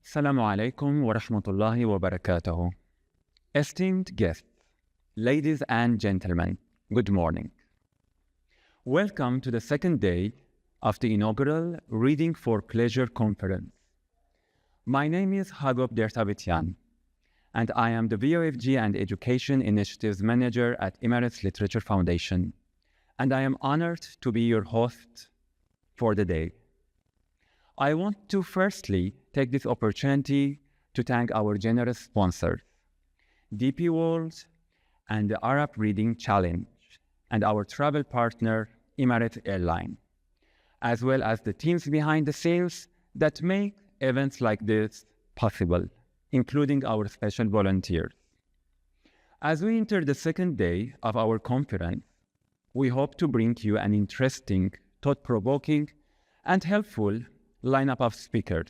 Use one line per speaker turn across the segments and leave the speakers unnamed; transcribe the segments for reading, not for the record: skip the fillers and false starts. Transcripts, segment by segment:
Assalamu alaikum wa rahmatullahi wa barakatuhu. Esteemed guests, ladies and gentlemen, good morning. Welcome to the second day of the inaugural Reading for Pleasure Conference. My name is Hagop Dertabitian, and I am the VOFG and Education Initiatives Manager at Emirates Literature Foundation, and I am honored to be your host for the day. I want to firstly take this opportunity to thank our generous sponsors, DP World and the Arab Reading Challenge, and our travel partner, Emirates Airline, as well as the teams behind the scenes that make events like this possible, including our special volunteers. As we enter the second day of our conference, we hope to bring you an interesting, thought-provoking, and helpful lineup of speakers.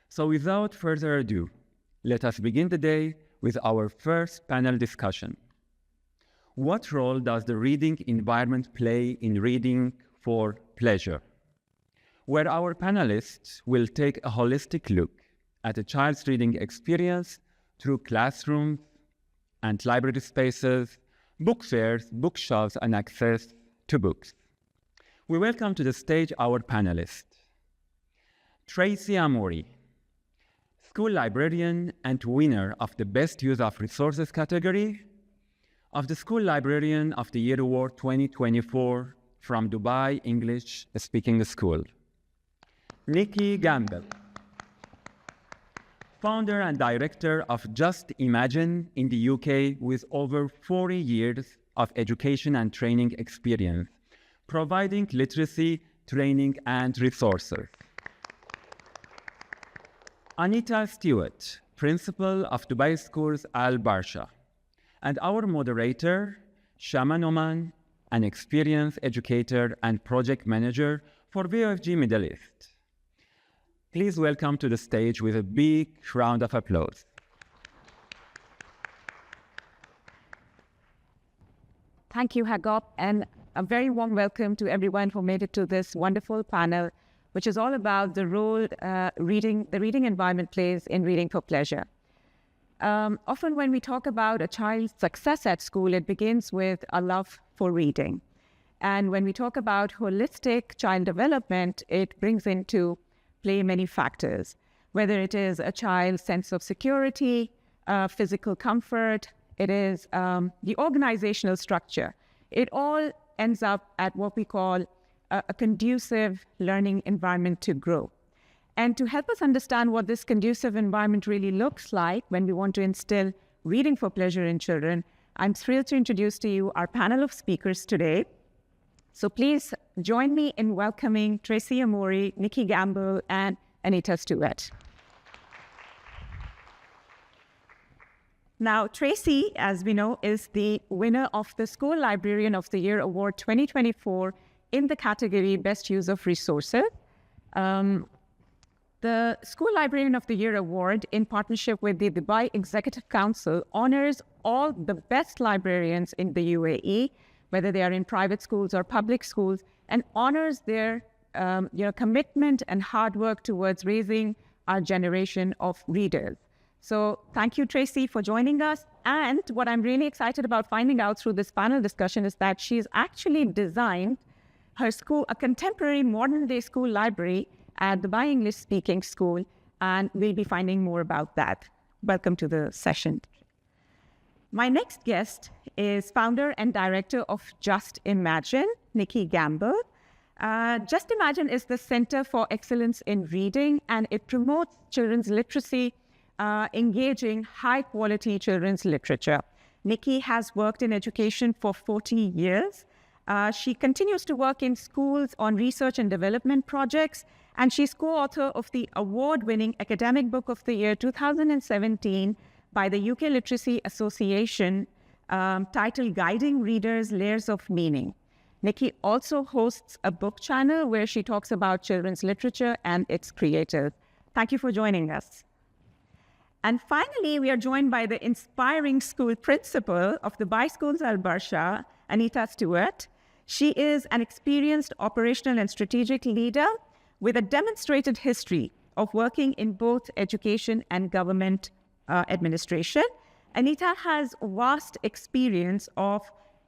So without further ado, let us begin the day with our first panel discussion. What role does the reading environment play in reading for pleasure? Where our panelists will take a holistic look at a child's reading experience through classrooms and library spaces, book fairs, bookshelves, and access to books. We welcome to the stage our panelists. Tracy Ammoury, school librarian and winner of the Best Use of Resources category of the School Librarian of the Year Award 2024 from Dubai English Speaking School. Nikki Gamble, founder and director of Just Imagine in the UK with over 40 years of education and training experience, providing literacy, training, and resources. Anita Stewart, principal of Dubai Schools Al Barsha, and our moderator, Shama Noman, an experienced educator and project manager for VOFG Middle East. Please welcome to the stage with a big round of applause.
Thank you, Hagop, and a very warm welcome to everyone who made it to this wonderful panel, which is all about the role the reading environment plays in reading for pleasure. Often when we talk about a child's success at school, it begins with a love for reading. And when we talk about holistic child development, it brings into play many factors, whether it is a child's sense of security, physical comfort, it is the organizational structure. It all ends up at what we call a conducive learning environment to grow. And to help us understand what this conducive environment really looks like when we want to instill reading for pleasure in children, I'm thrilled to introduce to you our panel of speakers today. So please join me in welcoming Tracy Ammoury, Nikki Gamble, and Anita Stewart. Now, Tracy, as we know, is the winner of the School Librarian of the Year Award 2024 in the category Best Use of Resources. The School Librarian of the Year Award, in partnership with the Dubai Executive Council, honors all the best librarians in the UAE, whether they are in private schools or public schools, and honors their commitment and hard work towards raising our generation of readers. So thank you, Tracy, for joining us. And what I'm really excited about finding out through this panel discussion is that she's actually designed her school, a contemporary modern-day school library at the Dubai English Speaking School, and we'll be finding more about that. Welcome to the session. My next guest is founder and director of Just Imagine, Nikki Gamble. Just Imagine is the Center for Excellence in Reading, and it promotes children's literacy, engaging high-quality children's literature. Nikki has worked in education for 40 years. She continues to work in schools on research and development projects, and she's co-author of the award-winning Academic Book of the Year 2017 by the UK Literacy Association, titled Guiding Readers Layers of Meaning. Nikki also hosts a book channel where she talks about children's literature and its creators. Thank you for joining us. And finally, we are joined by the inspiring school principal of the Dubai Schools Al Barsha, Anita Stewart. She is an experienced operational and strategic leader with a demonstrated history of working in both education and government administration. Anita has vast experience of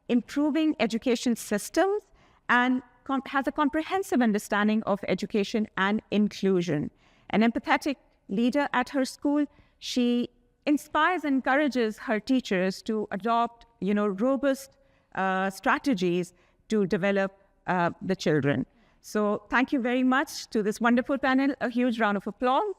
improving education systems and has a comprehensive understanding of education and inclusion. An empathetic leader at her school, she inspires and encourages her teachers to adopt, robust strategies to develop the children. So thank you very much to this wonderful panel. A huge round of applause.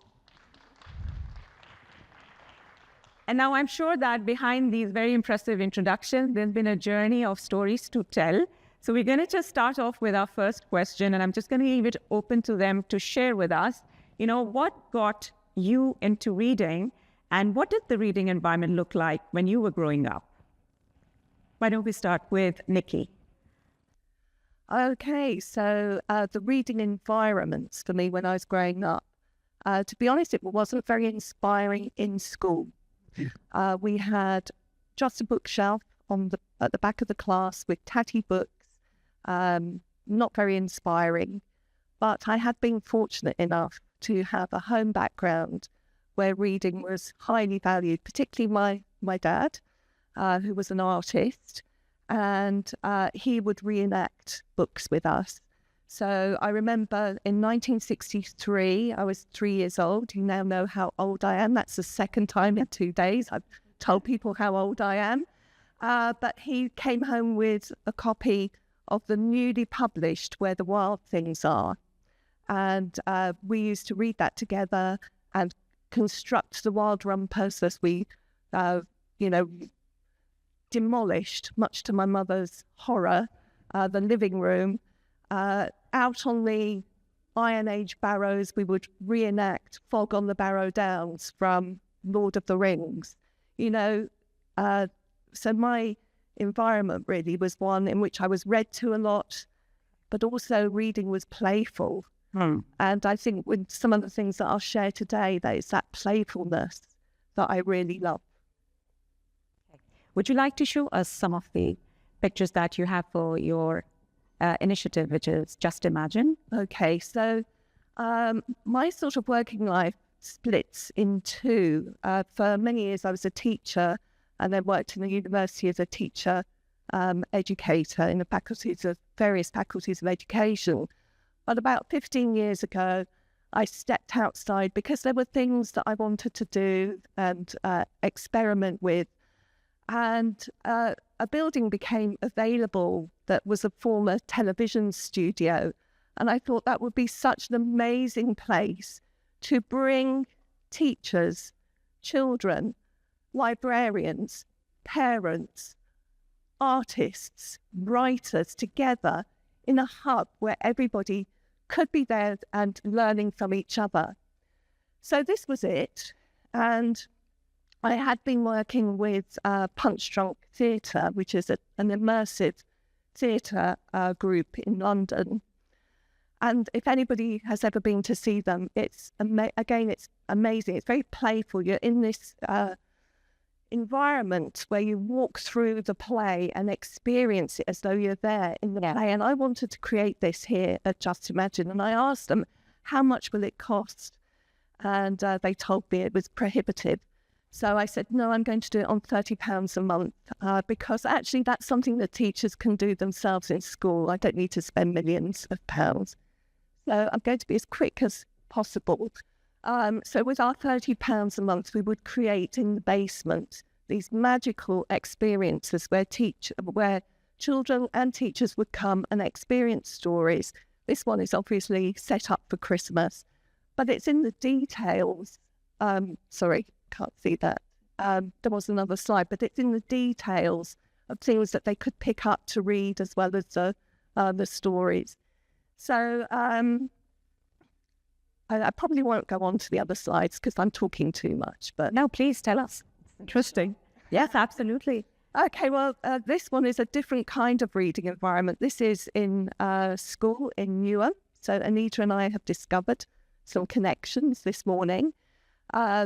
And now I'm sure that behind these very impressive introductions, there's been a journey of stories to tell. So we're going to just start off with our first question, and I'm just going to leave it open to them to share with us, what got you into reading, and what did the reading environment look like when you were growing up? Why don't we start with Nikki?
Okay, so the reading environments for me when I was growing up, to be honest, it wasn't very inspiring in school. We had just a bookshelf at the back of the class with tatty books, not very inspiring. But I had been fortunate enough to have a home background where reading was highly valued, particularly my dad, who was an artist, and he would reenact books with us. So I remember in 1963, I was 3 years old. You now know how old I am. That's the second time in 2 days I've told people how old I am. But he came home with a copy of the newly published Where the Wild Things Are. And we used to read that together and construct the wild rumpus as we, demolished, much to my mother's horror, the living room. Out on the Iron Age barrows, we would reenact Fog on the Barrow Downs from Lord of the Rings. So my environment really was one in which I was read to a lot, but also reading was playful. And I think with some of the things that I'll share today, that it's that playfulness that I really love.
Would you like to show us some of the pictures that you have for your initiative, which is Just Imagine?
Okay, so my sort of working life splits in two. For many years, I was a teacher and then worked in the university as a teacher educator in the various faculties of education. But about 15 years ago, I stepped outside because there were things that I wanted to do and experiment with. And a building became available that was a former television studio. And I thought that would be such an amazing place to bring teachers, children, librarians, parents, artists, writers together in a hub where everybody could be there and learning from each other. So this was it. And I had been working with Punch Drunk Theatre, which is an immersive theatre group in London. And if anybody has ever been to see them, it's amazing. It's very playful. You're in this environment where you walk through the play and experience it as though you're there in the play. And I wanted to create this here at Just Imagine. And I asked them, how much will it cost? And they told me it was prohibitive. So I said, no, I'm going to do it on £30 a month because actually that's something that teachers can do themselves in school. I don't need to spend millions of pounds. So I'm going to be as quick as possible. So with our £30 a month, we would create in the basement these magical experiences where children and teachers would come and experience stories. This one is obviously set up for Christmas, but it's in the details. Sorry, can't see that. There was another slide, but it's in the details of things that they could pick up to read as well as the stories. So I probably won't go on to the other slides because I'm talking too much. But
no, please tell us.
Interesting.
Yes, absolutely.
Okay, well, this one is a different kind of reading environment. This is in school in Newham. So Anita and I have discovered some connections this morning.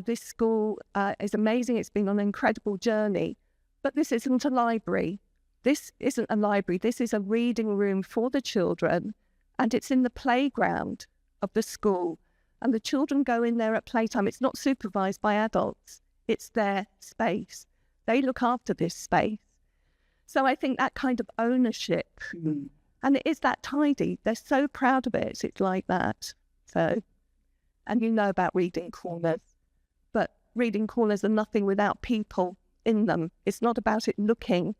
This school is amazing. It's been on an incredible journey. But this isn't a library. This isn't a library. This is a reading room for the children. And it's in the playground of the school. And the children go in there at playtime. It's not supervised by adults. It's their space. They look after this space. So I think that kind of ownership, and it is that tidy. They're so proud of it. It's like that. So, and you know about reading corners, but reading corners are nothing without people in them. It's not about it looking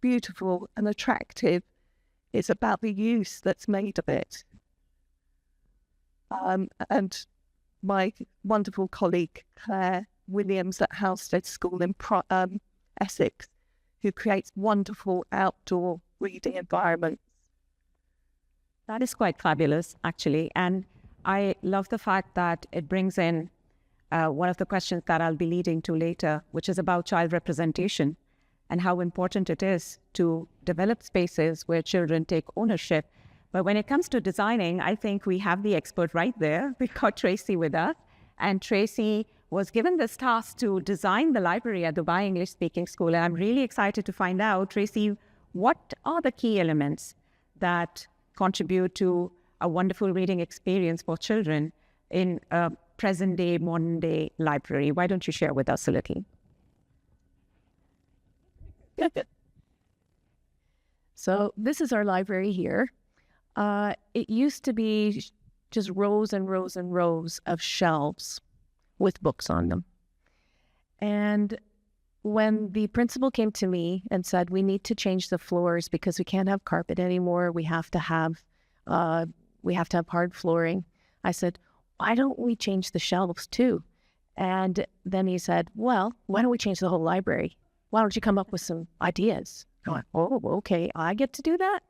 beautiful and attractive. It's about the use that's made of it. And my wonderful colleague, Claire Williams at Halstead School in Essex, who creates wonderful outdoor reading environments.
That is quite fabulous, actually. And I love the fact that it brings in one of the questions that I'll be leading to later, which is about child representation and how important it is to develop spaces where children take ownership. But when it comes to designing, I think we have the expert right there. We've got Tracy with us. And Tracy was given this task to design the library at Dubai English Speaking School. And I'm really excited to find out, Tracy, what are the key elements that contribute to a wonderful reading experience for children in a present-day, modern-day library? Why don't you share with us a little?
So this is our library here. It used to be just rows and rows and rows of shelves with books on them. And when the principal came to me and said, we need to change the floors because we can't have carpet anymore, we have to have hard flooring, I said, why don't we change the shelves too? And then he said, well, why don't we change the whole library? Why don't you come up with some ideas? I went, oh, okay, I get to do that?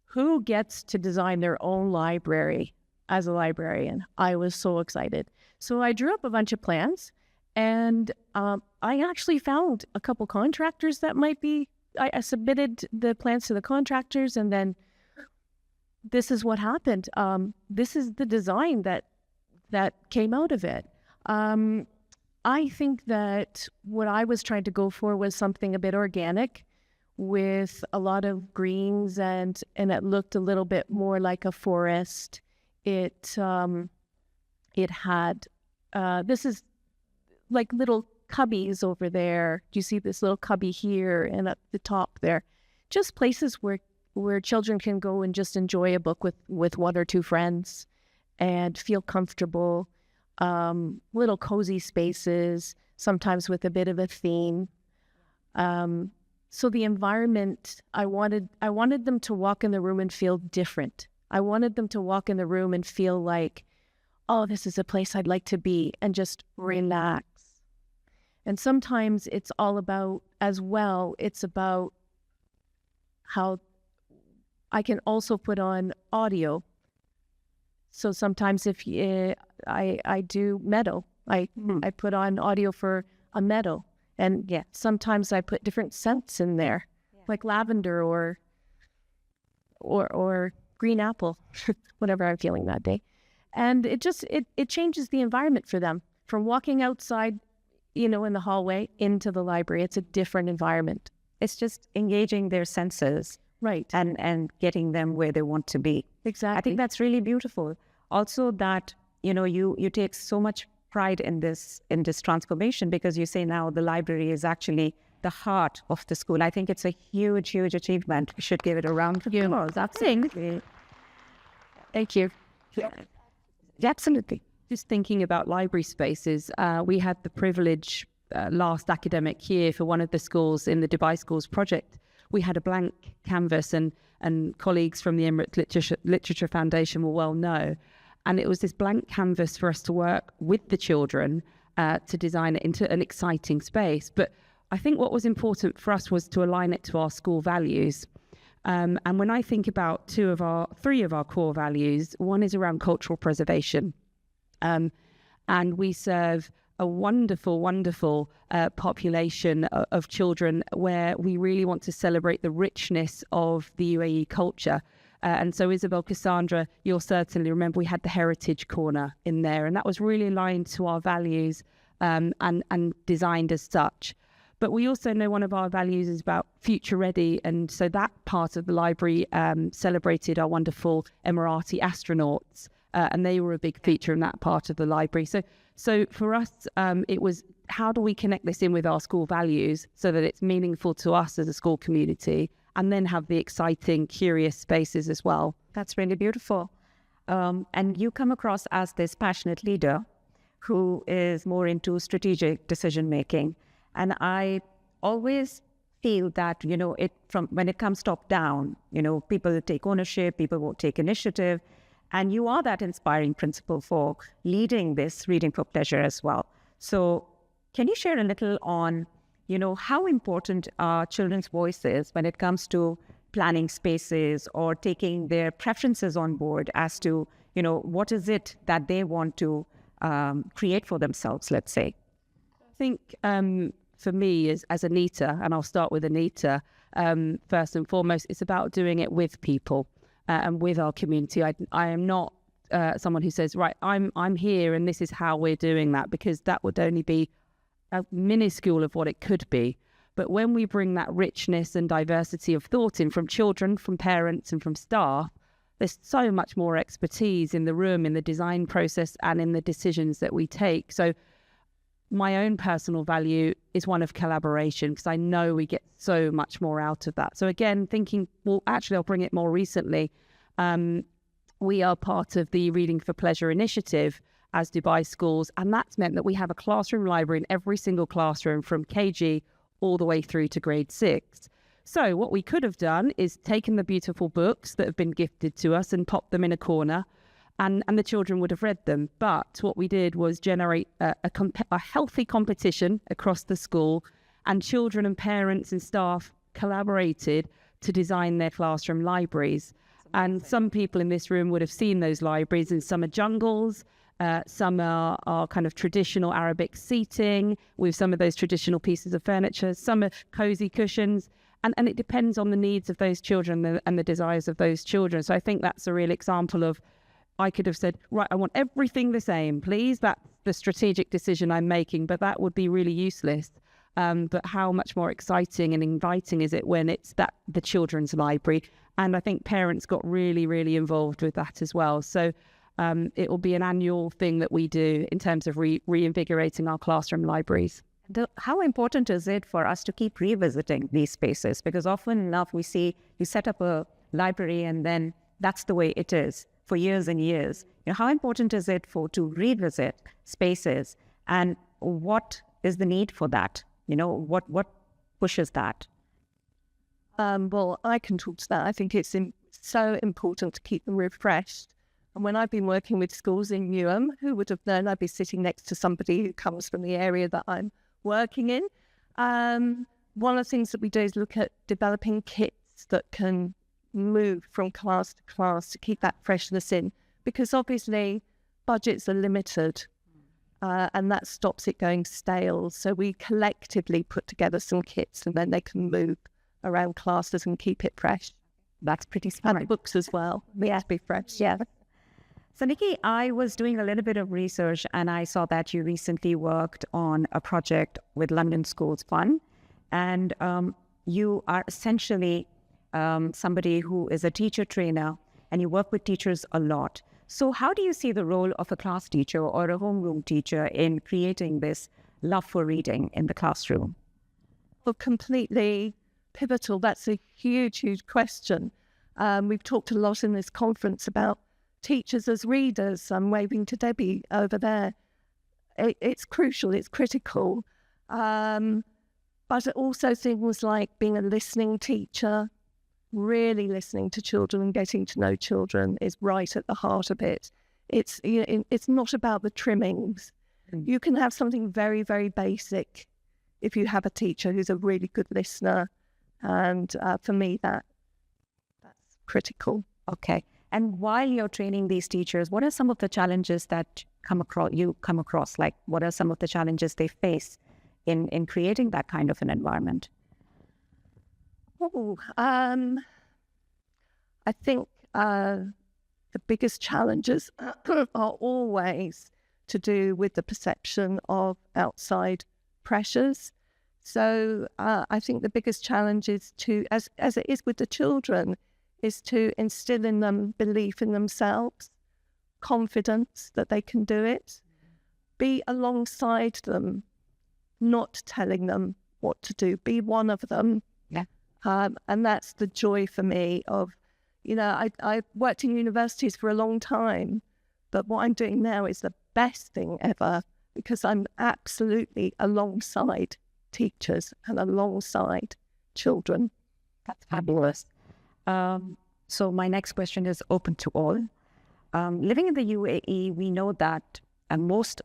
Who gets to design their own library as a librarian? I was so excited. So I drew up a bunch of plans, and I actually found a couple contractors that might be, I submitted the plans to the contractors, and then this is what happened. This is the design that came out of it. I think that what I was trying to go for was something a bit organic with a lot of greens, and it looked a little bit more like a forest. It had, this is like little cubbies over there. Do you see this little cubby here and at the top there? Just places where children can go and just enjoy a book with one or two friends and feel comfortable. Little cozy spaces, sometimes with a bit of a theme. So the environment, I wanted them to walk in the room and feel different. I wanted them to walk in the room and feel like, oh, this is a place I'd like to be, and just relax. And sometimes it's all about, as well, it's about how I can also put on audio. So sometimes if I do meadow, I put on audio for a meadow. And yeah, sometimes I put different scents in there, like lavender or green apple, whatever I'm feeling that day. And it changes the environment for them. From walking outside, in the hallway into the library, it's a different environment.
It's just engaging their senses.
Right.
And getting them where they want to be.
Exactly.
I think that's really beautiful. Also that, you take so much pride in this transformation, because you say now the library is actually the heart of the school. I think it's a huge, huge achievement. We should give it a round of applause. Absolutely.
Thank you.
Yeah. Absolutely.
Just thinking about library spaces, we had the privilege last academic year for one of the schools in the Dubai Schools project. We had a blank canvas, and colleagues from the Emirates Literature Foundation will well know. And it was this blank canvas for us to work with the children to design it into an exciting space. But I think what was important for us was to align it to our school values. And when I think about three of our core values, one is around cultural preservation. And we serve a wonderful, wonderful population of children where we really want to celebrate the richness of the UAE culture. And so Isabel, Cassandra, you'll certainly remember we had the heritage corner in there, and that was really aligned to our values and designed as such. But we also know one of our values is about future ready. And so that part of the library celebrated our wonderful Emirati astronauts and they were a big feature in that part of the library. So for us, it was, how do we connect this in with our school values so that it's meaningful to us as a school community, and then have the exciting, curious spaces as well.
That's really beautiful. And you come across as this passionate leader who is more into strategic decision making. And I always feel that, when it comes top down, people take ownership, people will take initiative. And you are that inspiring principal for leading this Reading for Pleasure as well. So can you share a little on, how important are children's voices when it comes to planning spaces or taking their preferences on board as to, what is it that they want to create for themselves, let's say?
I think for me as Anita, and I'll start with Anita, first and foremost, it's about doing it with people and with our community. I am not someone who says, right, I'm here and this is how we're doing that, because that would only be a minuscule of what it could be. But when we bring that richness and diversity of thought in from children, from parents and from staff, there's so much more expertise in the room, in the design process and in the decisions that we take. So my own personal value is one of collaboration, because I know we get so much more out of that. So again, thinking, well, actually, I'll bring it more recently. We are part of the Reading for Pleasure initiative as Dubai schools, and that's meant that we have a classroom library in every single classroom from KG all the way through to grade 6. So what we could have done is taken the beautiful books that have been gifted to us and popped them in a corner, and the children would have read them. But what we did was generate a healthy competition across the school, and children and parents and staff collaborated to design their classroom libraries. And some people in this room would have seen those libraries, and some are jungles, some are kind of traditional Arabic seating with some of those traditional pieces of furniture, some are cozy cushions. And it depends on the needs of those children and the desires of those children. So I think that's a real example of, I could have said, right, I want everything the same, please. That's the strategic decision I'm making, but that would be really useless. But how much more exciting and inviting is it when it's the children's library? And I think parents got really, really involved with that as well. So it will be an annual thing that we do in terms of reinvigorating our classroom libraries.
How important is it for us to keep revisiting these spaces? Because often enough we see you set up a library and then that's the way it is for years and years. How important is it to revisit spaces, and what is the need for that? What pushes that?
Well, I can talk to that. I think it's so important to keep them refreshed. And when I've been working with schools in Newham, who would have known I'd be sitting next to somebody who comes from the area that I'm working in? One of the things that we do is look at developing kits that can move from class to class to keep that freshness in, because obviously budgets are limited and that stops it going stale. So we collectively put together some kits and then they can move around classes and keep it fresh.
That's pretty smart.
And the books as well. They have to be fresh.
Yeah. So Nikki, I was doing a little bit of research and I saw that you recently worked on a project with London Schools Fund, and you are essentially somebody who is a teacher trainer and you work with teachers a lot. So how do you see the role of a class teacher or a homeroom teacher in creating this love for reading in the classroom?
Well, completely pivotal. That's a huge, huge question. We've talked a lot in this conference about teachers as readers. I'm waving to Debbie over there. It's crucial, it's critical. But also things like being a listening teacher, really listening to children and getting to know children is right at the heart of it. It's not about the trimmings. You can have something very, very basic if you have a teacher who's a really good listener. And for me, that's critical.
Okay. And while you're training these teachers, what are some of the challenges that you come across? Like, what are some of the challenges they face in creating that kind of an environment?
I think the biggest challenges are always to do with the perception of outside pressures. So I think the biggest challenge is to, as it is with the children, is to instill in them belief in themselves, confidence that they can do it. Be alongside them, not telling them what to do. Be one of them.
Yeah.
And that's the joy for me of, I worked in universities for a long time, but what I'm doing now is the best thing ever because I'm absolutely alongside teachers and alongside children.
That's fabulous. So my next question is open to all. Living in the UAE, we know that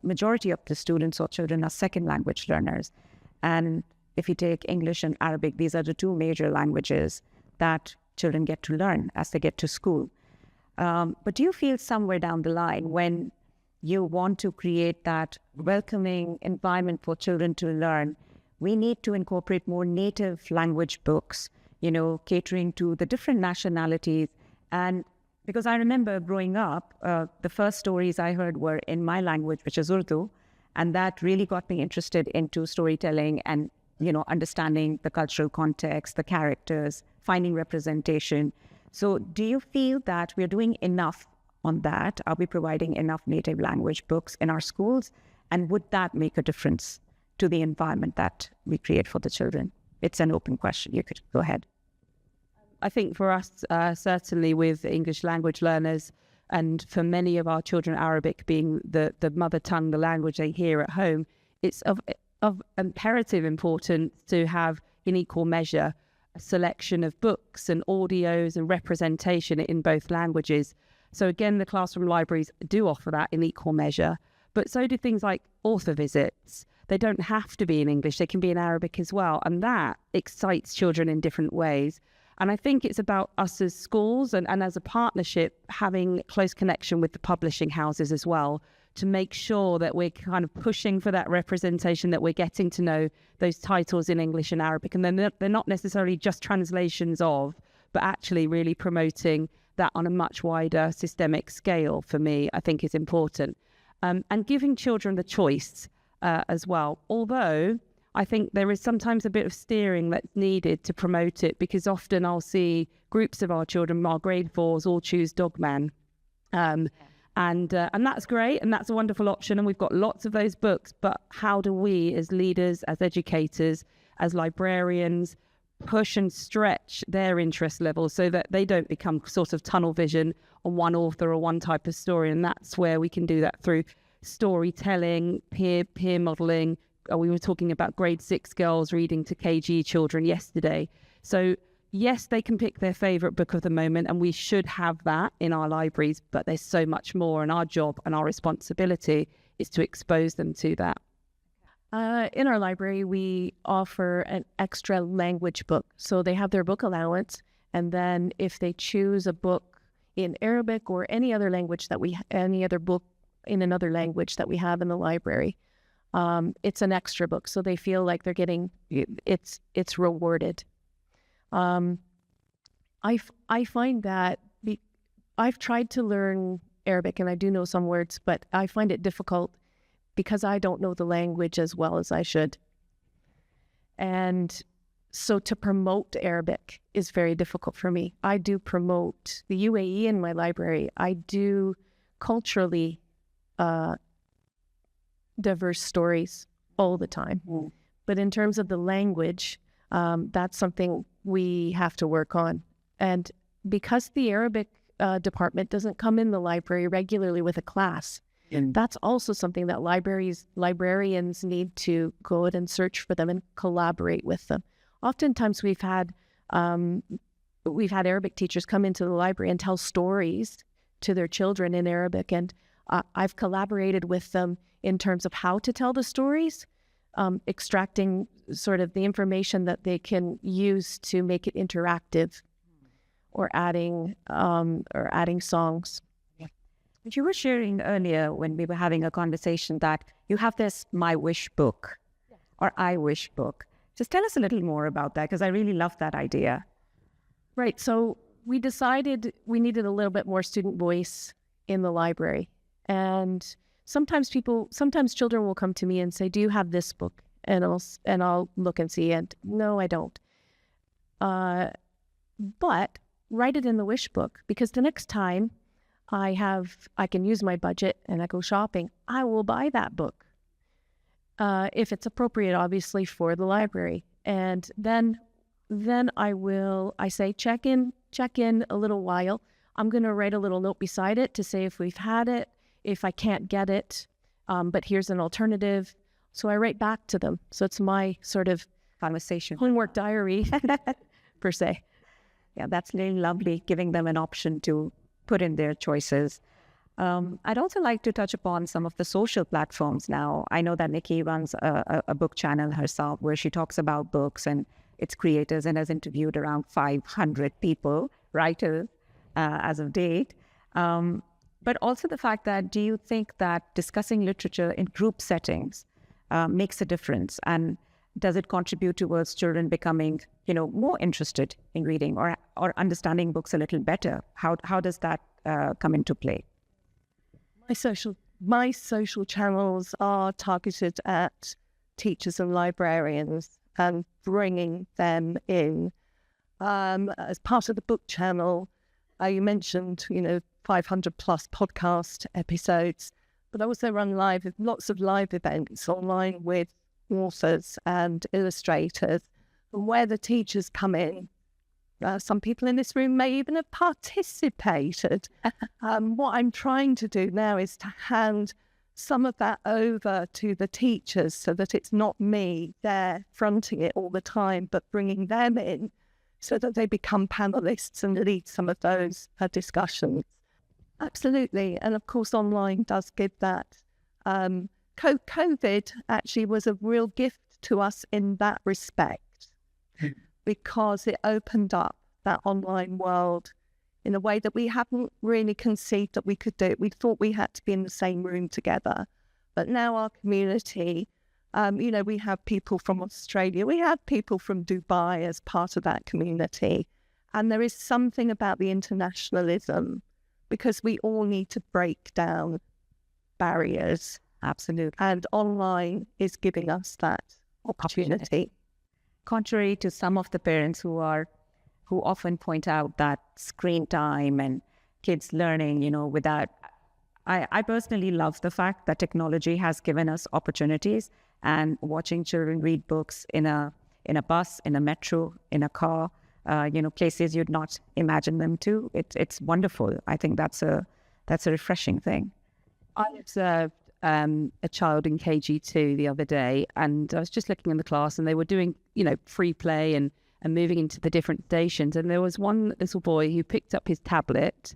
majority of the students or children are second language learners. And if you take English and Arabic, these are the two major languages that children get to learn as they get to school. But do you feel somewhere down the line when you want to create that welcoming environment for children to learn, we need to incorporate more native language books, catering to the different nationalities? And because I remember growing up, the first stories I heard were in my language, which is Urdu, and that really got me interested into storytelling and, understanding the cultural context, the characters, finding representation. So do you feel that we're doing enough on that? Are we providing enough native language books in our schools? And would that make a difference to the environment that we create for the children? It's an open question. You could go ahead.
I think for us, certainly with English language learners, and for many of our children, Arabic being the mother tongue, the language they hear at home, it's of imperative importance to have, in equal measure, a selection of books and audios and representation in both languages. So again, the classroom libraries do offer that in equal measure, but so do things like author visits. They don't have to be in English, they can be in Arabic as well. And that excites children in different ways. And I think it's about us as schools and as a partnership having close connection with the publishing houses as well to make sure that we're kind of pushing for that representation, that we're getting to know those titles in English and Arabic. And they're not necessarily just translations of, but actually really promoting that on a much wider systemic scale for me, I think is important. And giving children the choice as well. Although I think there is sometimes a bit of steering that's needed to promote it, because often I'll see groups of our children, our grade 4s, all choose Dogman. And that's great, and that's a wonderful option, and we've got lots of those books, but how do we as leaders, as educators, as librarians, push and stretch their interest levels so that they don't become sort of tunnel vision on one author or one type of story? And that's where we can do that through storytelling, peer modelling. We were talking about grade 6 girls reading to KG children yesterday. So yes, they can pick their favourite book of the moment, and we should have that in our libraries, but there's so much more, and our job and our responsibility is to expose them to that.
In our library, we offer an extra language book. So they have their book allowance, and then if they choose a book in Arabic or any other language any other book in another language that we have in the library, it's an extra book. So they feel like they're getting, it's rewarded. I find that I've tried to learn Arabic, and I do know some words, but I find it difficult because I don't know the language as well as I should. And so to promote Arabic is very difficult for me. I do promote the UAE in my library. I do culturally diverse stories all the time. Mm. But in terms of the language, that's something we have to work on. And because the Arabic department doesn't come in the library regularly with a class, and that's also something that librarians need to go out and search for them and collaborate with them. Oftentimes we've had Arabic teachers come into the library and tell stories to their children in Arabic, and I've collaborated with them in terms of how to tell the stories, extracting sort of the information that they can use to make it interactive, or adding songs.
You were sharing earlier when we were having a conversation that you have this My Wish book or I Wish book. Just tell us a little more about that, because I really love that idea.
Right. So we decided we needed a little bit more student voice in the library. And sometimes children will come to me and say, do you have this book? And I'll look and see, and no, I don't. But write it in the wish book, because the next time I can use my budget and I go shopping, I will buy that book. If it's appropriate, obviously, for the library. And then I say, check in a little while. I'm going to write a little note beside it to say if we've had it, if I can't get it, but here's an alternative. So I write back to them. So it's my sort of
Conversation.
homework diary, per se.
Yeah, that's really lovely, giving them an option to put in their choices. I'd also like to touch upon some of the social platforms now. I know that Nikki runs a book channel herself where she talks about books and its creators and has interviewed around 500 people, writers, as of date. But also the fact that, do you think that discussing literature in group settings makes a difference? And does it contribute towards children becoming, more interested in reading or understanding books a little better? How does that come into play?
My social channels are targeted at teachers and librarians and bringing them in. As part of the book channel, you mentioned, 500 plus podcast episodes, but I also run lots of live events online with authors and illustrators, and where the teachers come in. Some people in this room may even have participated. What I'm trying to do now is to hand some of that over to the teachers so that it's not me there fronting it all the time, but bringing them in so that they become panelists and lead some of those discussions. Absolutely. And of course, online does give that. COVID actually was a real gift to us in that respect, because it opened up that online world in a way that we haven't really conceived that we could do. We thought we had to be in the same room together. But now our community, we have people from Australia, we have people from Dubai as part of that community. And there is something about the internationalism, because we all need to break down barriers.
Absolutely.
And online is giving us that opportunity.
Contrary to some of the parents who often point out that screen time and kids learning, without, I personally love the fact that technology has given us opportunities, and watching children read books in a bus, in a metro, in a car, places you'd not imagine them to. It's wonderful. I think that's a refreshing thing.
I observed a child in KG2 the other day, and I was just looking in the class, and they were doing, free play and moving into the different stations. And there was one little boy who picked up his tablet,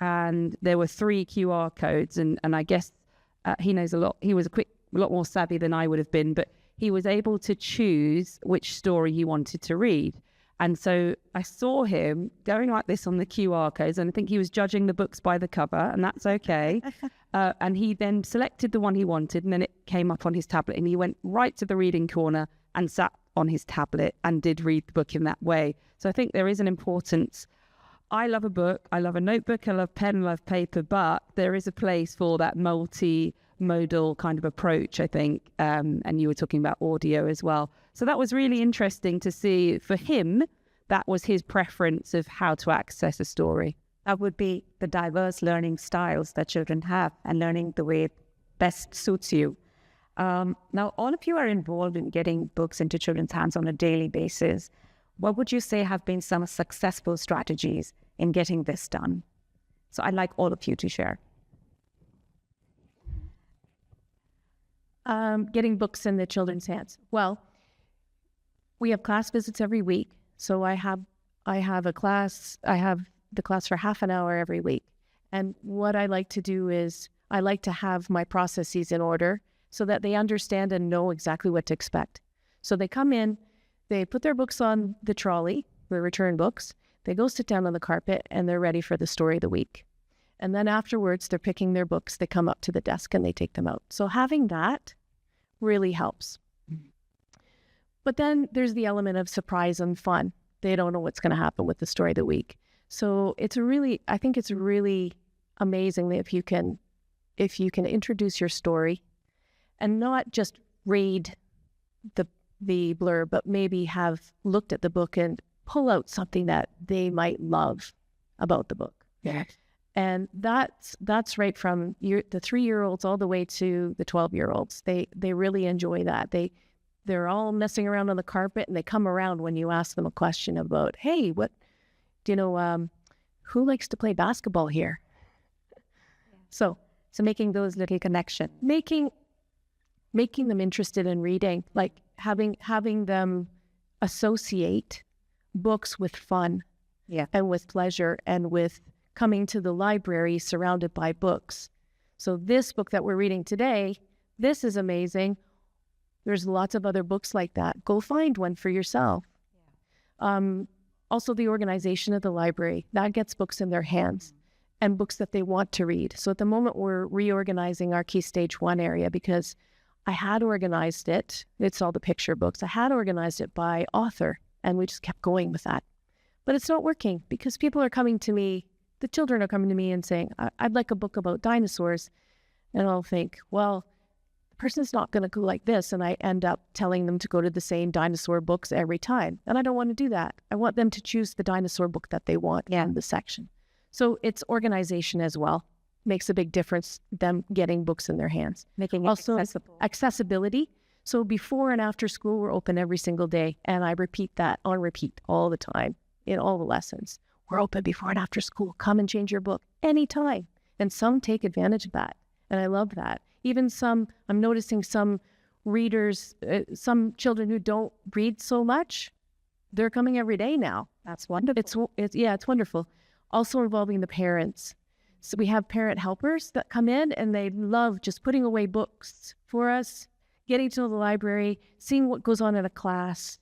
and there were 3 QR codes. And I guess he knows a lot. He was a lot more savvy than I would have been, but he was able to choose which story he wanted to read. And so I saw him going like this on the QR codes, and I think he was judging the books by the cover, and that's okay. And he then selected the one he wanted, and then it came up on his tablet, and he went right to the reading corner and sat on his tablet and did read the book in that way. So I think there is an importance. I love a book, I love a notebook, I love pen, I love paper, but there is a place for that multi-modal kind of approach, I think. And you were talking about audio as well. So that was really interesting to see. For him, that was his preference of how to access a story.
That would be the diverse learning styles that children have, and learning the way it best suits you. Now, all of you are involved in getting books into children's hands on a daily basis. What would you say have been some successful strategies in getting this done? So I'd like all of you to share.
Getting books in the children's hands. Well, we have class visits every week. So I have the class for half an hour every week. And what I like to do is I like to have my processes in order so that they understand and know exactly what to expect. So they come in, they put their books on the trolley, their return books, they go sit down on the carpet, and they're ready for the story of the week. And then afterwards, they're picking their books, they come up to the desk and they take them out. So having that really helps. But then there's the element of surprise and fun. They don't know what's going to happen with the story of the week. So I think it's really amazing that if you can introduce your story and not just read the blurb, but maybe have looked at the book and pull out something that they might love about the book.
Yeah.
And that's right from the 3-year-olds all the way to the 12-year-olds. They really enjoy that. They're all messing around on the carpet, and they come around when you ask them a question about, hey, what, who likes to play basketball here? So making those little connections, making them interested in reading, like having them associate books with fun, and with pleasure, and with coming to the library surrounded by books. So this book that we're reading today, this is amazing. There's lots of other books like that. Go find one for yourself. Also, the organization of the library, that gets books in their hands and books that they want to read. So at the moment, we're reorganizing our Key Stage 1 area because I had organized it. It's all the picture books. I had organized it by author, and we just kept going with that. But it's not working because people are coming to me, the children are coming to me and saying, I'd like a book about dinosaurs. And I'll think, well, the person's not going to go like this. And I end up telling them to go to the same dinosaur books every time. And I don't want to do that. I want them to choose the dinosaur book that they want in the section. So it's organization as well. Makes a big difference, them getting books in their hands.
Making it
also
accessible.
Accessibility. So before and after school, we're open every single day. And I repeat that on repeat all the time in all the lessons. We're open before and after school. Come and change your book anytime. And some take advantage of that. And I love that. Even I'm noticing some readers, some children who don't read so much, they're coming every day now.
That's wonderful.
It's wonderful. Also involving the parents. So we have parent helpers that come in, and they love just putting away books for us, getting to know the library, seeing what goes on in a class.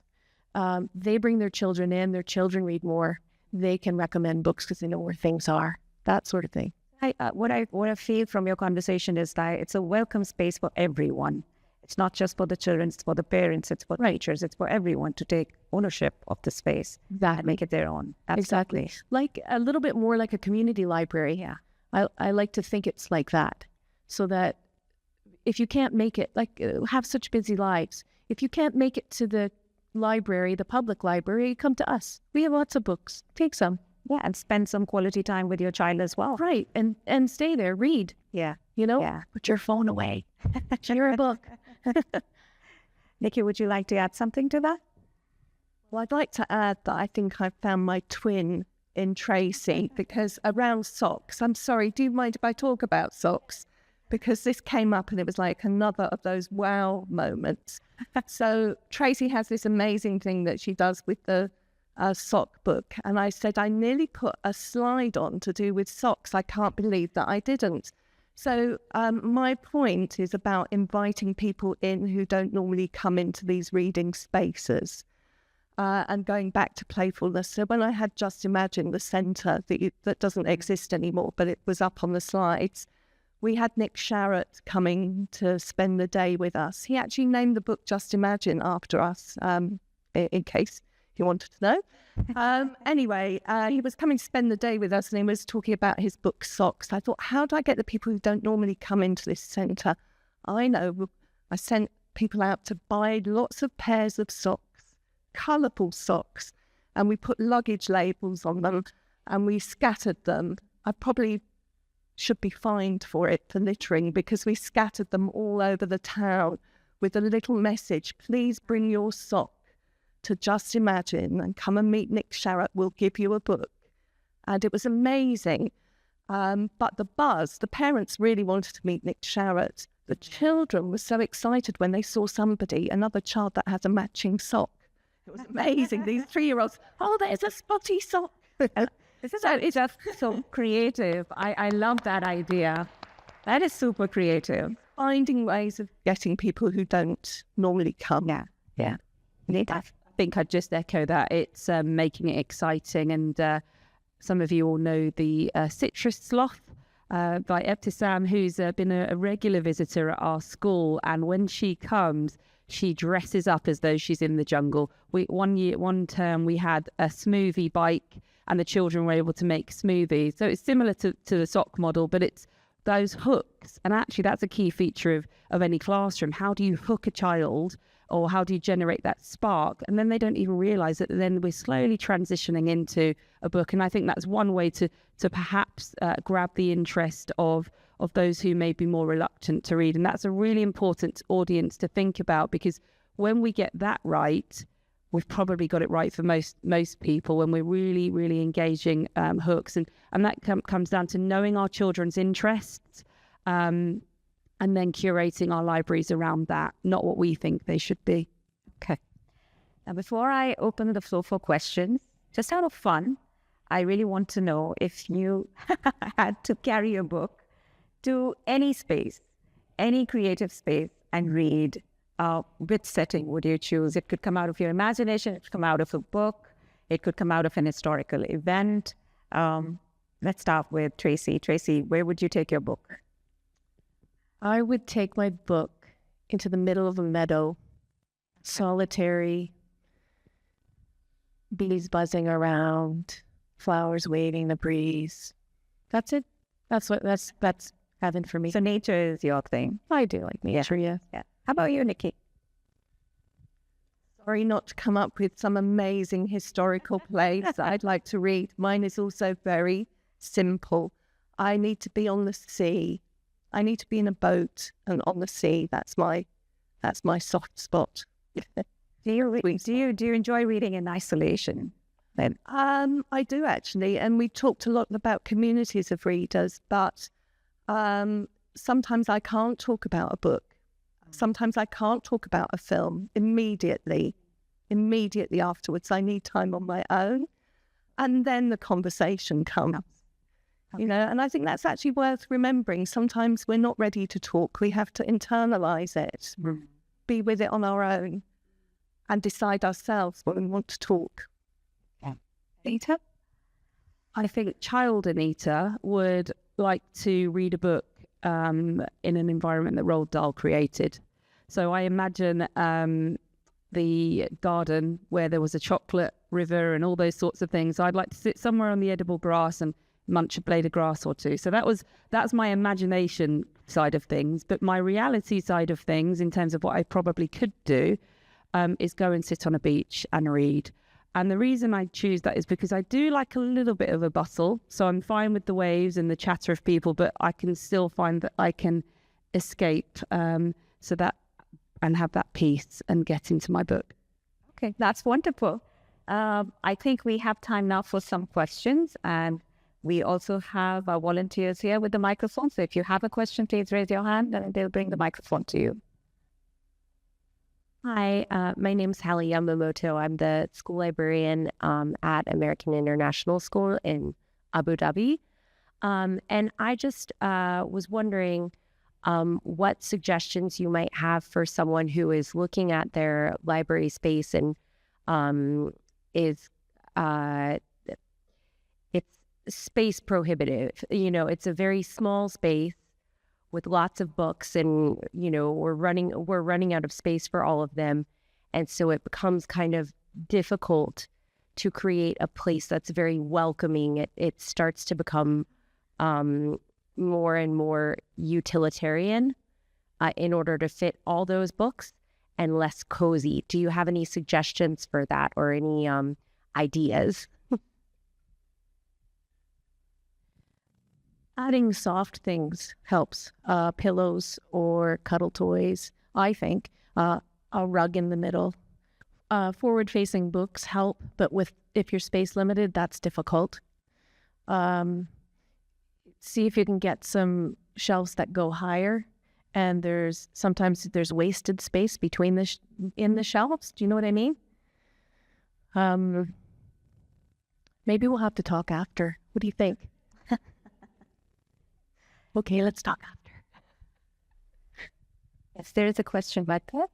They bring their children in. Their children read more. They can recommend books because they know where things are, that sort of thing.
What I feel from your conversation is that it's a welcome space for everyone. It's not just for the children, it's for the parents, it's for teachers, it's for everyone to take ownership of the space and make it their own.
Exactly. Like a little bit more like a community library.
Yeah.
I like to think it's like that, so that if you can't make it, have such busy lives, if you can't make it to the library, the public library, come to us. We have lots of books. Take some.
Yeah, and spend some quality time with your child as well.
Right, and stay there, read.
Yeah.
Yeah. Put your phone away. Share a book.
Nikki, would you like to add something to that?
Well, I'd like to add that I think I found my twin in Tracy, because around socks, I'm sorry, do you mind if I talk about socks? Because this came up and it was like another of those wow moments. So Tracy has this amazing thing that she does with the sock book. And I said, I nearly put a slide on to do with socks. I can't believe that I didn't. So my point is about inviting people in who don't normally come into these reading spaces. And going back to playfulness. So when I had Just Imagine, the centre that doesn't exist anymore, but it was up on the slides, we had Nick Sharratt coming to spend the day with us. He actually named the book Just Imagine after us, in case you wanted to know. Anyway, he was coming to spend the day with us, and he was talking about his book Socks. I thought, how do I get the people who don't normally come into this centre? I know. I sent people out to buy lots of pairs of socks, colourful socks, and we put luggage labels on them, and we scattered them. I probably should be fined for it, for littering, because we scattered them all over the town with a little message: please bring your sock to Just Imagine and come and meet Nick Sharratt. We'll give you a book. And it was amazing. But the parents really wanted to meet Nick Sharratt. The children were so excited when they saw another child that has a matching sock. It was amazing. These 3-year-olds, oh, there's a spotty sock.
It's just so creative. I love that idea. That is super creative.
Finding ways of getting people who don't normally come.
Yeah.
I think I'd just echo that. It's making it exciting. And some of you all know the Citrus Sloth by Ebtisam, who's been a regular visitor at our school. And when she comes, she dresses up as though she's in the jungle. One term we had a smoothie bike, and the children were able to make smoothies. So it's similar to the sock model, but it's those hooks. And actually that's a key feature of any classroom. How do you hook a child or how do you generate that spark? And then they don't even realize that then we're slowly transitioning into a book. And I think that's one way to perhaps grab the interest of those who may be more reluctant to read. And that's a really important audience to think about, because when we get that right, we've probably got it right for most people, when we're really, really engaging hooks. And that comes down to knowing our children's interests, and then curating our libraries around that, not what we think they should be.
Okay. Now, before I open the floor for questions, just out of fun, I really want to know if you had to carry a book to any space, any creative space, and read, which setting would you choose? It could come out of your imagination, it could come out of a book, it could come out of an historical event. Let's start with Tracy. Tracy, where would you take your book?
I would take my book into the middle of a meadow, solitary, bees buzzing around, flowers waving in the breeze. That's it. That's heaven for me.
So nature is your thing.
I do like nature, yeah.
Yeah. How about you, Nikki?
Sorry not to come up with some amazing historical place that I'd like to read. Mine is also very simple. I need to be on the sea. I need to be in a boat and on the sea. That's my soft spot.
Do you enjoy reading in isolation? Then
I do actually, and we talked a lot about communities of readers, but sometimes I can't talk about a book. Sometimes I can't talk about a film immediately afterwards. I need time on my own, and then the conversation comes. And I think that's actually worth remembering. Sometimes we're not ready to talk. We have to internalize it, be with it on our own, and decide ourselves when we want to talk.
Anita?
I think child Anita would like to read a book in an environment that Roald Dahl created. So I imagine the garden where there was a chocolate river and all those sorts of things. So I'd like to sit somewhere on the edible grass and munch a blade of grass or two. So that's my imagination side of things. But my reality side of things, in terms of what I probably could do, is go and sit on a beach and read. And the reason I choose that is because I do like a little bit of a bustle. So I'm fine with the waves and the chatter of people, but I can still find that I can escape and have that peace and get into my book.
Okay, that's wonderful. I think we have time now for some questions, and we also have our volunteers here with the microphone. So if you have a question, please raise your hand and they'll bring the microphone to you.
Hi, my name's Hallie Yamamoto. I'm the school librarian at American International School in Abu Dhabi. And I just was wondering what suggestions you might have for someone who is looking at their library space and it's space prohibitive. It's a very small space with lots of books, and we're running out of space for all of them, and so it becomes kind of difficult to create a place that's very welcoming. It starts to become more and more utilitarian in order to fit all those books, and less cozy. Do you have any suggestions for that, or any ideas?
Adding soft things helps. Pillows or cuddle toys, I think. A rug in the middle. Forward-facing books help, but if you're space limited, that's difficult. See if you can get some shelves that go higher, and sometimes there's wasted space between in the shelves. Do you know what I mean? Maybe we'll have to talk after. What do you think? Okay, let's talk after.
Yes, there is a question back there.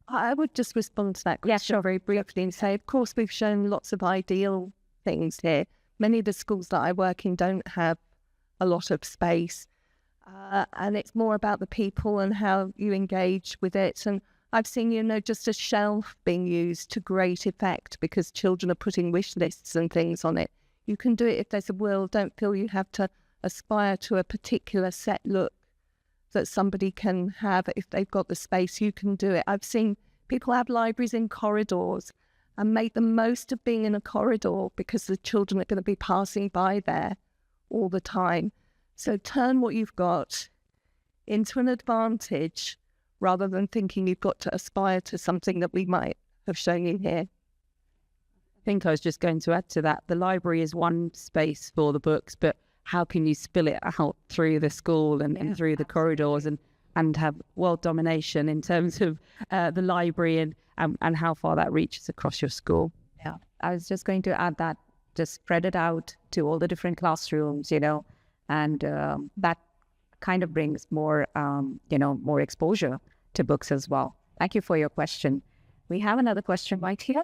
I would just respond to that question very briefly and say, of course, we've shown lots of ideal things here. Many of the schools that I work in don't have a lot of space. And it's more about the people and how you engage with it. And I've seen, just a shelf being used to great effect because children are putting wish lists and things on it. You can do it if there's a will. Don't feel you have to aspire to a particular set look that somebody can have. If they've got the space, you can do it. I've seen People have libraries in corridors, and make the most of being in a corridor because the children are going to be passing by there all the time. So turn what you've got into an advantage rather than thinking you've got to aspire to something that we might have shown you here.
I think I was just going to add to that. The library is one space for the books, but how can you spill it out through the school and through the corridors and have world domination in terms of the library and how far that reaches across your school?
Yeah, I was just going to add that, just spread it out to all the different classrooms, you know, and that kind of brings more, more exposure to books as well. Thank you for your question. We have another question right here.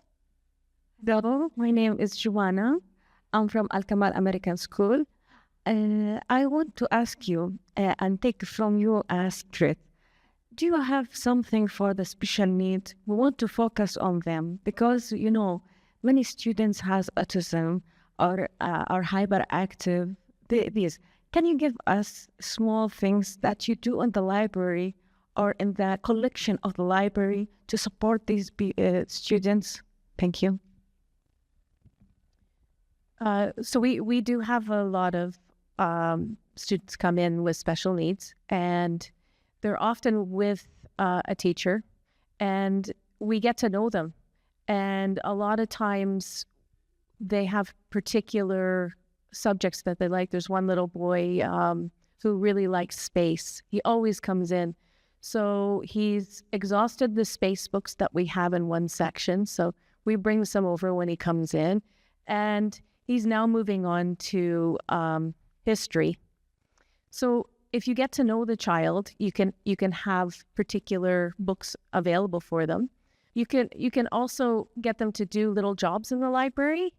Hello, my name is Joanna. I'm from Al Kamal American School. I want to ask you and take from you Astrid. Do you have something for the special needs? We want to focus on them because, you know, many students has autism or are hyperactive. These. Can you give us small things that you do in the library or in the collection of the library to support these students? Thank you.
So we do have a lot of students come in with special needs, and they're often with a teacher, and we get to know them. And a lot of times they have particular subjects that they like. There's one little boy who really likes space. He always comes in. So he's exhausted the space books that we have in one section. So we bring some over when he comes in. And he's now moving on to history. So if you get to know the child, you can have particular books available for them. You can also get them to do little jobs in the library.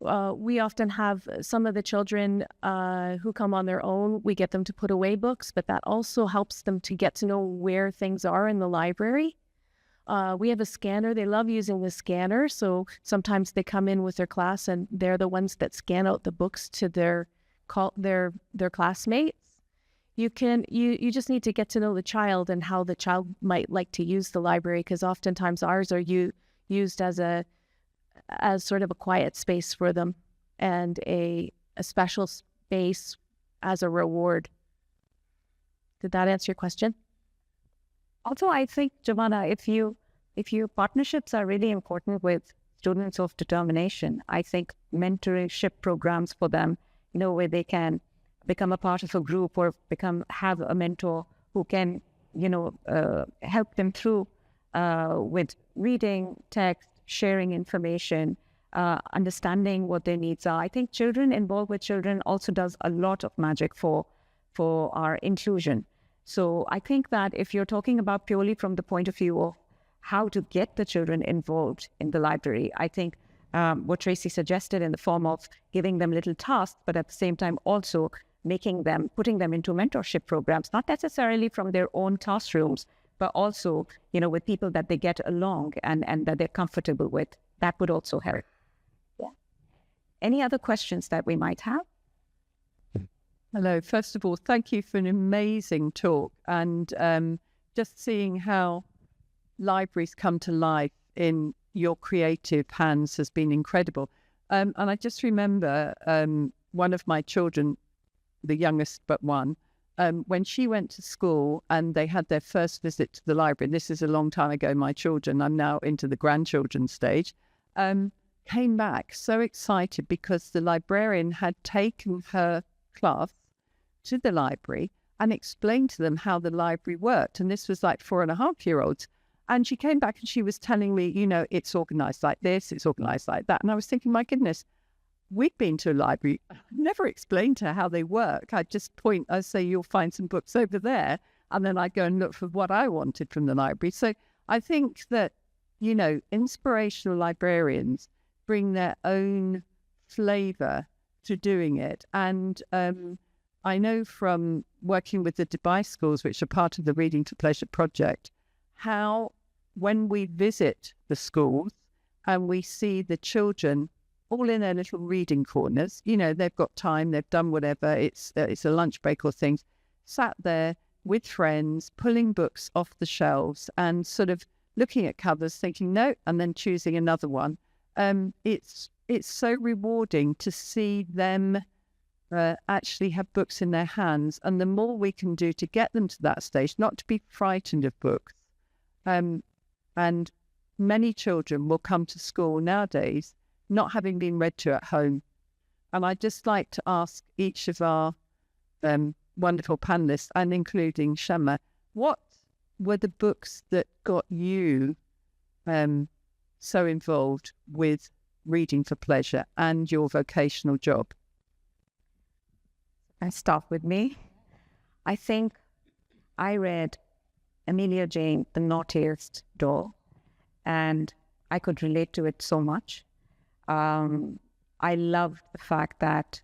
We often have some of the children who come on their own. We get them to put away books, but that also helps them to get to know where things are in the library. We have a scanner. They love using the scanner. So sometimes they come in with their class and they're the ones that scan out the books to their classmates. You just need to get to know the child and how the child might like to use the library, because oftentimes ours are used as sort of a quiet space for them and a special space as a reward. Did that answer your question?
Also, I think, Giovanna, if your partnerships are really important with students of determination, I think mentorship programs for them, where they can become a part of a group or have a mentor who can, help them through with reading, text, sharing information, understanding what their needs are. I think children involved with children also does a lot of magic for our inclusion. So I think that if you're talking about purely from the point of view of how to get the children involved in the library, I think what Tracy suggested in the form of giving them little tasks, but at the same time also putting them into mentorship programs, not necessarily from their own classrooms, but also, with people that they get along and that they're comfortable with. That would also help. Yeah. Any other questions that we might have?
Hello. First of all, thank you for an amazing talk, and just seeing how libraries come to life in your creative hands has been incredible. And I just remember one of my children, the youngest but one, when she went to school and they had their first visit to the library, and this is a long time ago, my children, I'm now into the grandchildren stage, came back so excited because the librarian had taken her class to the library and explained to them how the library worked. And this was like 4.5-year-olds. And she came back and she was telling me, it's organized like this, it's organized like that. And I was thinking, my goodness, we've been to a library. I've never explained to her how they work. I just I say, you'll find some books over there. And then I go and look for what I wanted from the library. So I think that, inspirational librarians bring their own flavor to doing it. And I know from working with the Dubai schools, which are part of the Reading to Pleasure project, how when we visit the schools and we see the children all in their little reading corners, they've got time, they've done whatever, it's a lunch break or things, sat there with friends, pulling books off the shelves and sort of looking at covers, thinking no, and then choosing another one. It's so rewarding to see them actually have books in their hands, and the more we can do to get them to that stage, not to be frightened of books. And many children will come to school nowadays not having been read to at home. And I'd just like to ask each of our wonderful panelists, and including Shama, what were the books that got you so involved with reading for pleasure and your vocational job?
I start with me. I think I read Amelia Jane, The Naughtiest Doll, and I could relate to it so much. I loved the fact that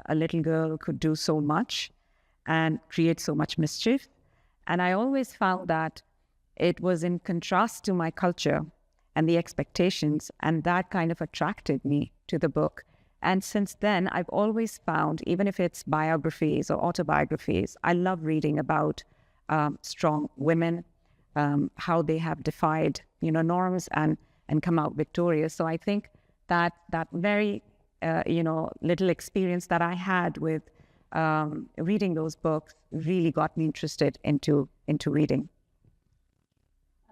a little girl could do so much and create so much mischief. And I always found that it was in contrast to my culture and the expectations, and that kind of attracted me to the book. And since then, I've always found, even if it's biographies or autobiographies, I love reading about strong women, how they have defied, norms and come out victorious. So I think that very, little experience that I had with reading those books really got me interested into reading.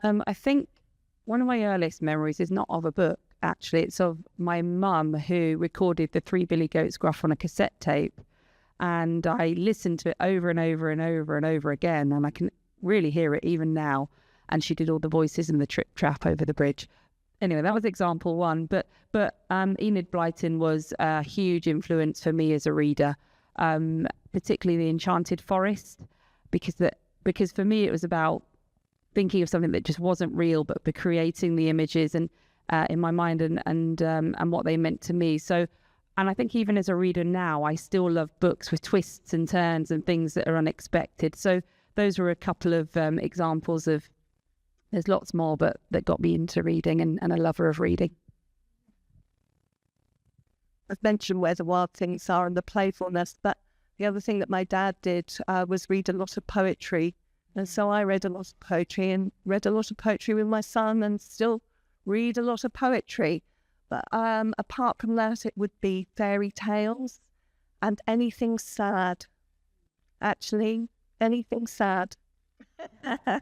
I think one of my earliest memories is not of a book, actually. It's of my mum, who recorded the Three Billy Goats Gruff on a cassette tape. And I listened to it over and over and over and over again. And I can really hear it even now. And she did all the voices in the Trip Trap over the bridge. Anyway, that was example one. But Enid Blyton was a huge influence for me as a reader, particularly The Enchanted Forest, because for me it was about thinking of something that just wasn't real, but creating the images and in my mind and what they meant to me. So, and I think even as a reader now, I still love books with twists and turns and things that are unexpected. So those were a couple of examples of, there's lots more, but that got me into reading and a lover of reading.
I've mentioned Where the Wild Things Are and the playfulness, but the other thing that my dad did was read a lot of poetry. And so I read a lot of poetry and read a lot of poetry with my son, and still read a lot of poetry. But apart from that, it would be fairy tales and anything sad. Actually, anything sad. I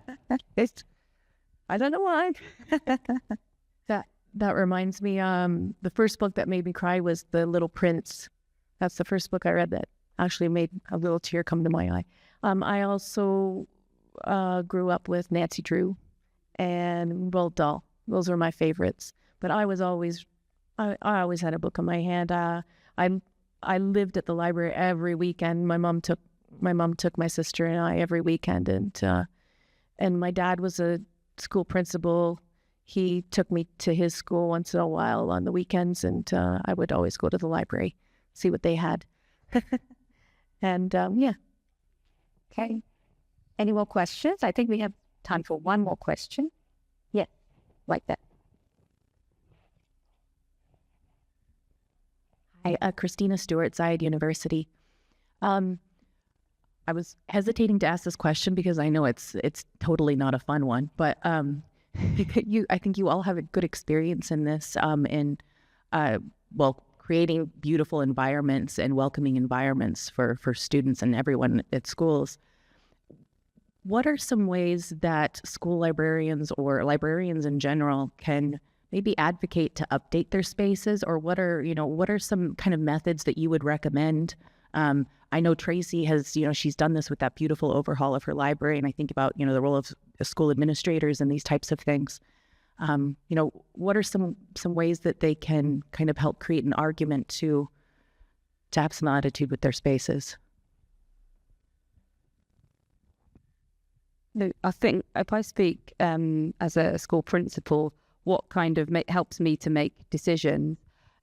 don't know why.
That reminds me, the first book that made me cry was The Little Prince. That's the first book I read that actually made a little tear come to my eye. I also grew up with Nancy Drew and Roald Dahl. Those were my favorites. But I always had a book in my hand. I lived at the library every weekend. My mom took my sister and I every weekend, and my dad was a school principal. He took me to his school once in a while on the weekends, and I would always go to the library, see what they had. And yeah.
Okay. Any more questions? I think we have time for one more question. Yeah, like that.
Hi, Christina Stewart, Zayed University. I was hesitating to ask this question because I know it's totally not a fun one, but I think you all have a good experience in this, creating beautiful environments and welcoming environments for students and everyone at schools. What are some ways that school librarians or librarians in general can maybe advocate to update their spaces, or what are some kind of methods that you would recommend? I know Tracy has, she's done this with that beautiful overhaul of her library, and I think about, the role of school administrators and these types of things. What are some ways that they can kind of help create an argument to have some attitude with their spaces?
I think if I speak as a school principal, what kind of helps me to make decisions,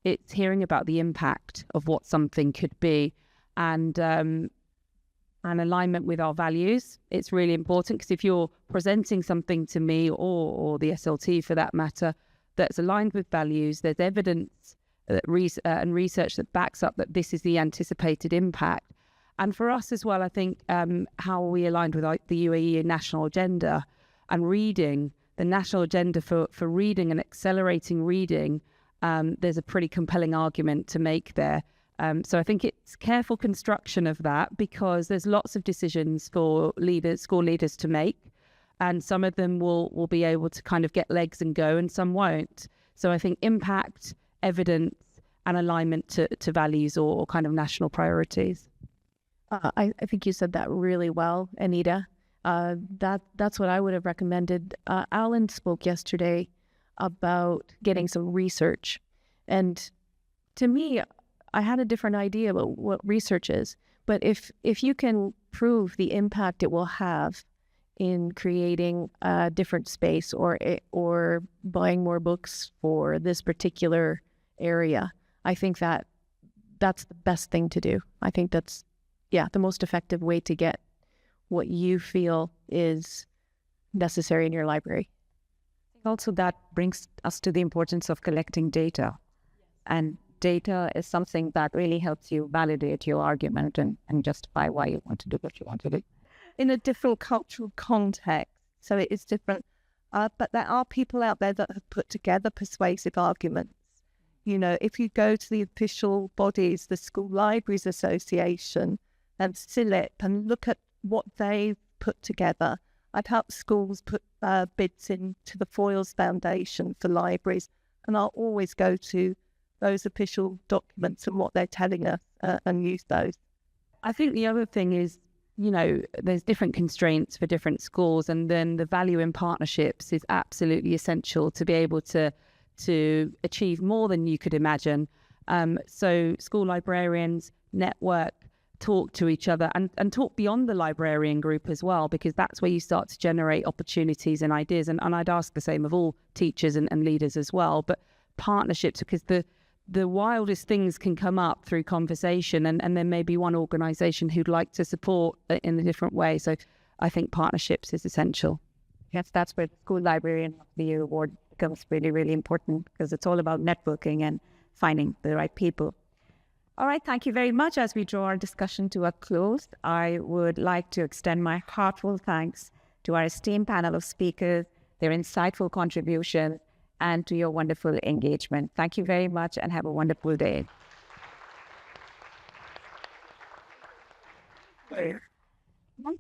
it's hearing about the impact of what something could be, and alignment with our values. It's really important, because if you're presenting something to me or the SLT for that matter that's aligned with values, there's evidence and research that backs up that this is the anticipated impact. And for us as well, I think how we aligned with the UAE national agenda and reading national agenda for reading and accelerating reading, there's a pretty compelling argument to make there. So I think it's careful construction of that, because there's lots of decisions for school leaders to make, and some of them will be able to kind of get legs and go, and some won't. So I think impact, evidence, and alignment to values or kind of national priorities.
I think you said that really well, Anita. That's what I would have recommended. Alan spoke yesterday about getting some research. And to me, I had a different idea about what research is. But if you can prove the impact it will have in creating a different space or buying more books for this particular area, I think that's the best thing to do. I think that's, the most effective way to get what you feel is necessary in your library.
Also, that brings us to the importance of collecting data. And data is something that really helps you validate your argument and justify why you want to do what you want to do.
In a different cultural context, so it is different. But there are people out there that have put together persuasive arguments. You know, if you go to the official bodies, the School Libraries Association and SILIP, and look at what they've put together. I've helped schools put bids into the Foyles Foundation for libraries, and I'll always go to those official documents and what they're telling us and use those.
I think the other thing is, there's different constraints for different schools, and then the value in partnerships is absolutely essential to be able to achieve more than you could imagine. So school librarians network, talk to each other, and talk beyond the librarian group as well, because that's where you start to generate opportunities and ideas. And I'd ask the same of all teachers and leaders as well. But partnerships, because the wildest things can come up through conversation, and there may be one organisation who'd like to support in a different way. So I think partnerships is essential.
Yes, that's where the School Librarian of the Year award becomes really, really important, because it's all about networking and finding the right people. All right, thank you very much. As we draw our discussion to a close, I would like to extend my heartfelt thanks to our esteemed panel of speakers, their insightful contributions, and to your wonderful engagement. Thank you very much, and have a wonderful day. Thank you.